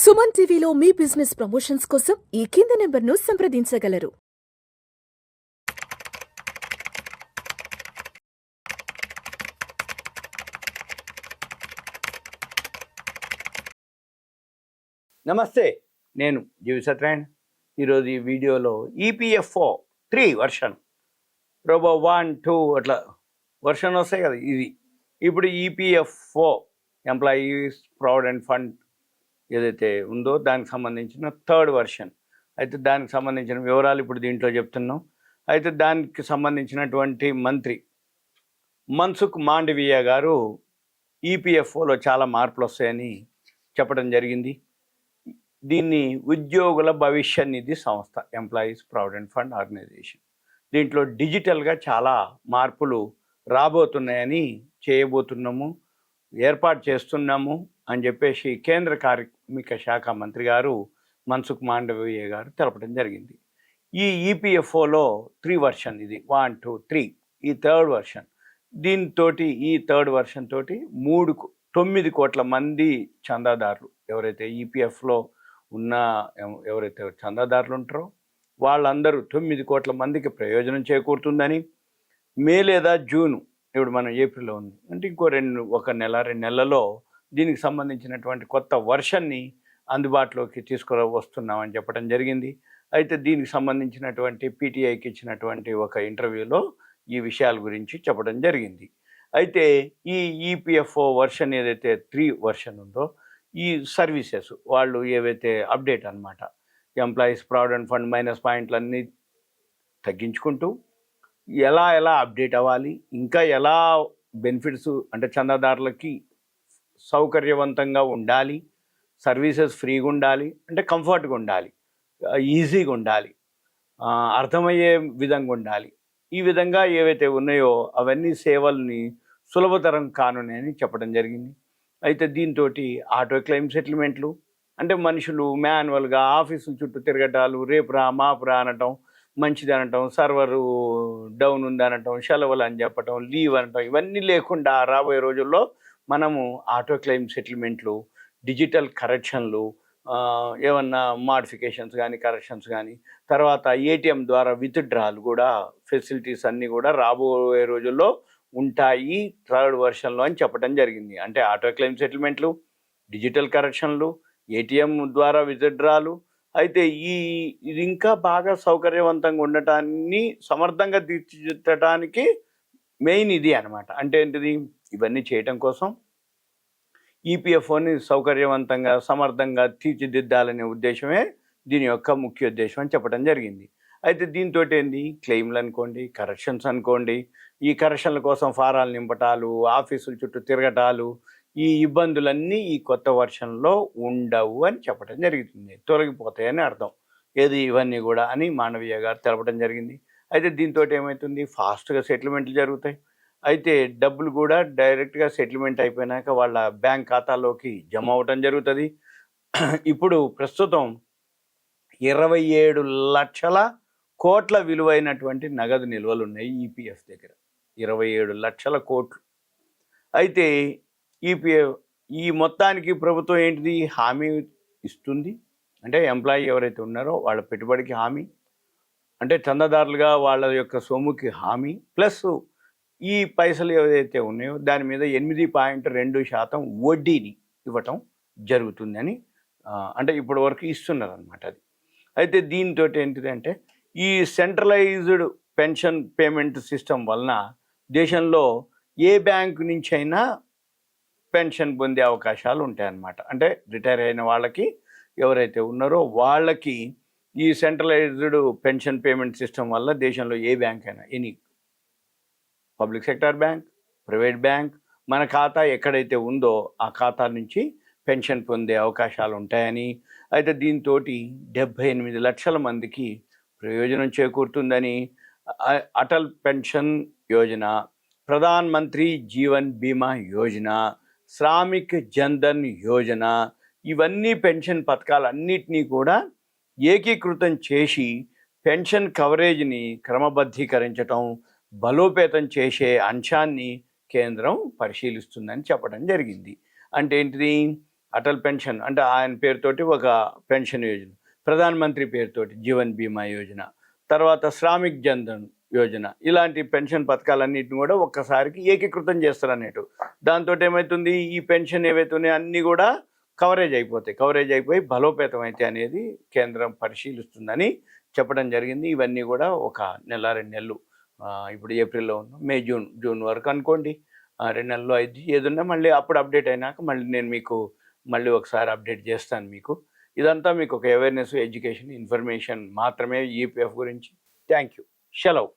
సుమన్ టీవీలో మీ business promotions కోసం ఈ కింది నెంబర్ను సంప్రదించగలరు. నమస్తే, నేను జీవి సత్యనారాయణ. ఈరోజు ఈ వీడియోలో ఈపీఎఫ్ఓ 3 వర్షన్, రోబో 1, 2 అట్లా వర్షన్ వస్తాయి కదా. ఇప్పుడు ఈపీఎఫ్ఓ ఎంప్లాయీస్ ప్రావిడెంట్ ఫండ్ ఏదైతే ఉందో దానికి సంబంధించిన 3rd వర్షన్. అయితే దానికి సంబంధించిన వివరాలు ఇప్పుడు దీంట్లో చెప్తున్నాం. అయితే దానికి సంబంధించినటువంటి మంత్రి మన్సుఖ్ మాండవీయ గారు ఈపీఎఫ్ఓలో చాలా మార్పులు వస్తాయని చెప్పడం జరిగింది. దీన్ని ఉద్యోగుల భవిష్య నిధి సంస్థ, ఎంప్లాయీస్ ప్రావిడెంట్ ఫండ్ ఆర్గనైజేషన్, దీంట్లో డిజిటల్గా చాలా మార్పులు రాబోతున్నాయని చేయబోతున్నాము, ఏర్పాటు చేస్తున్నాము అని చెప్పేసి కేంద్ర కార్మిక శాఖ మంత్రి గారు మన్సుఖ్ మాండవీయ గారు తెలపడం జరిగింది. ఈ ఈపీఎఫ్ఓలో 3 వర్షన్, ఇది 1, 2, 3, ఈ 3rd వర్షన్. దీంతో ఈ 3rd వర్షన్ తోటి 9 కోట్ల మంది చందాదారులు, ఎవరైతే ఈపీఎఫ్లో ఉన్న ఎవరైతే చందాదారులు ఉంటారో వాళ్ళందరూ 9 కోట్ల మందికి ప్రయోజనం చేకూరుతుందని, మే లేదా జూను, ఇప్పుడు మనం ఏప్రిల్లో ఉంది అంటే ఇంకో 1 నెల 2 నెలల్లో దీనికి సంబంధించినటువంటి కొత్త వర్షన్ని అందుబాటులోకి తీసుకువస్తున్నామని చెప్పడం జరిగింది. అయితే దీనికి సంబంధించినటువంటి పీటీఐకి ఇచ్చినటువంటి ఒక ఇంటర్వ్యూలో ఈ విషయాల గురించి చెప్పడం జరిగింది. అయితే ఈ ఈపీఎఫ్ఓ వర్షన్ ఏదైతే 3 వర్షన్ ఉందో, ఈ సర్వీసెస్ వాళ్ళు ఏవైతే అప్డేట్ అనమాట, ఎంప్లాయీస్ ప్రావిడెంట్ ఫండ్ మైనస్ పాయింట్లన్నీ తగ్గించుకుంటూ ఎలా అప్డేట్ అవ్వాలి, ఇంకా ఎలా బెనిఫిట్స్ అంటే చందాదారులకి సౌకర్యవంతంగా ఉండాలి, సర్వీసెస్ ఫ్రీగా ఉండాలి, అంటే కంఫర్ట్గా ఉండాలి, ఈజీగా ఉండాలి, అర్థమయ్యే విధంగా ఉండాలి, ఈ విధంగా ఏవైతే ఉన్నాయో అవన్నీ సేవల్ని సులభతరం కానున్నాయని చెప్పడం జరిగింది. అయితే దీంతో ఆటో క్లెయిమ్ సెటిల్మెంట్లు, అంటే మనుషులు మాన్యువల్గా ఆఫీసుల చుట్టూ తిరగటాలు, రేపు రా మాపు రా అనటం, మంచిది అనటం, సర్వరు డౌన్ ఉంది అనటం, సెలవులు అని చెప్పటం, లీవ్ అనటం, ఇవన్నీ లేకుండా రాబోయే రోజుల్లో మనము ఆటో క్లెయిమ్ సెటిల్మెంట్లు, డిజిటల్ కరెక్షన్లు, ఏమన్నా మాడిఫికేషన్స్ కానీ కరెక్షన్స్ కానీ, తర్వాత ఏటీఎం ద్వారా విత్డ్రాలు కూడా ఫెసిలిటీస్ అన్నీ కూడా రాబోయే రోజుల్లో ఉంటాయి 3rd వర్షన్లో అని చెప్పడం జరిగింది. అంటే ఆటో క్లెయిమ్ సెటిల్మెంట్లు, డిజిటల్ కరెక్షన్లు, ఏటీఎం ద్వారా విత్డ్రాలు. అయితే ఇది ఇంకా బాగా సౌకర్యవంతంగా ఉండటాన్ని సమర్థంగా తీర్చిదిద్దటానికి మెయిన్ ఇది అనమాట. అంటే ఏంటిది, ఇవన్నీ చేయటం కోసం ఈపీఎఫ్ఓని సౌకర్యవంతంగా సమర్థంగా తీర్చిదిద్దాలనే ఉద్దేశమే దీని యొక్క ముఖ్య ఉద్దేశం అని చెప్పడం జరిగింది. అయితే దీంతో ఏంది, క్లెయిమ్లు అనుకోండి, కరెక్షన్స్ అనుకోండి, ఈ కరెక్షన్ల కోసం ఫారాలు నింపటాలు, ఆఫీసుల చుట్టూ తిరగటాలు, ఈ ఇబ్బందులన్నీ ఈ కొత్త వర్షన్లో ఉండవు అని చెప్పడం జరుగుతుంది, తొలగిపోతాయని అర్థం. ఇవన్నీ కూడా అని మాండవీయ గారు తెలపడం జరిగింది. అయితే దీంతో ఏమవుతుంది, ఫాస్ట్గా సెటిల్మెంట్లు జరుగుతాయి. అయితే డబ్బులు కూడా డైరెక్ట్గా సెటిల్మెంట్ అయిపోయినాక వాళ్ళ బ్యాంక్ ఖాతాలోకి జమ అవ్వటం జరుగుతుంది. ఇప్పుడు ప్రస్తుతం 27 లక్షల కోట్ల విలువైనటువంటి నగదు నిల్వలు ఉన్నాయి ఈపీఎఫ్ దగ్గర, 27 లక్షల కోట్లు. అయితే ఈపీఎఫ్ ఈ మొత్తానికి ప్రభుత్వం ఏంటిది హామీ ఇస్తుంది, అంటే ఎంప్లాయీ ఎవరైతే ఉన్నారో వాళ్ళ పెట్టుబడికి హామీ, అంటే చందాదారులుగా వాళ్ళ యొక్క సొమ్ముకి హామీ, ప్లస్ ఈ పైసలు ఏవైతే ఉన్నాయో దాని మీద 8.2% వడ్డీని ఇవ్వటం జరుగుతుందని, అంటే ఇప్పటి వరకు ఇస్తున్నారు అనమాట అది. అయితే దీంతో ఏంటిదంటే ఈ సెంట్రలైజ్డ్ పెన్షన్ పేమెంట్ సిస్టమ్ వలన దేశంలో ఏ బ్యాంకు నుంచి అయినా పెన్షన్ పొందే అవకాశాలు ఉంటాయన్నమాట. అంటే రిటైర్ అయిన వాళ్ళకి ఎవరైతే ఉన్నారో వాళ్ళకి ఈ సెంట్రలైజ్డ్ పెన్షన్ పేమెంట్ సిస్టమ్ వల్ల దేశంలో ఏ బ్యాంక్ అయినా, any public sector bank, private bank, మన ఖాతా ఎక్కడైతే ఉందో ఆ ఖాతా నుంచి పెన్షన్ పొందే అవకాశాలు ఉంటాయని, అయితే దీంతో 78 లక్షల మందికి ప్రయోజనం చేకూరుతుందని అటల్ పెన్షన్ యోజన, ప్రధాన్ మంత్రి జీవన్ బీమా యోజన, శ్రామిక్ జన్ధన్ యోజన, ఇవన్నీ పెన్షన్ పథకాలన్నిటినీ కూడా ఏకీకృతం చేసి పెన్షన్ కవరేజ్ని క్రమబద్ధీకరించటం, బలోపేతం చేసే అంశాన్ని కేంద్రం పరిశీలిస్తుందని చెప్పడం జరిగింది. అంటే ఏంటిది, అటల్ పెన్షన్ అంటే ఆయన పేరుతోటి ఒక పెన్షన్ యోజన, ప్రధాన మంత్రి పేరుతోటి జీవన్ బీమా యోజన, తర్వాత శ్రామిక్ జన్ధన్ యోజన, ఇలాంటి పెన్షన్ పథకాలన్నింటిని కూడా ఒక్కసారికి ఏకీకృతం చేస్తారు అన్నట్టు. దాంతో ఏమవుతుంది, ఈ పెన్షన్ ఏవైతే ఉన్నాయో అన్నీ కూడా కవరేజ్ అయిపోయి బలోపేతం అయితే అనేది కేంద్రం పరిశీలిస్తుందని చెప్పడం జరిగింది. ఇవన్నీ కూడా ఒక నెల 2 నెలలు, ఇప్పుడు ఏప్రిల్లో ఉన్నాం, మే జూన్ వరకు అనుకోండి, 2 నెలల్లో అయితే ఏదున్నా మళ్ళీ అప్పుడు అప్డేట్ అయినాక మళ్ళీ నేను మీకు మళ్ళీ ఒకసారి అప్డేట్ చేస్తాను మీకు. ఇదంతా మీకు ఒక అవేర్నెస్, ఎడ్యుకేషన్, ఇన్ఫర్మేషన్ మాత్రమే ఈపీఎఫ్ గురించి. Thank you. సెలవు.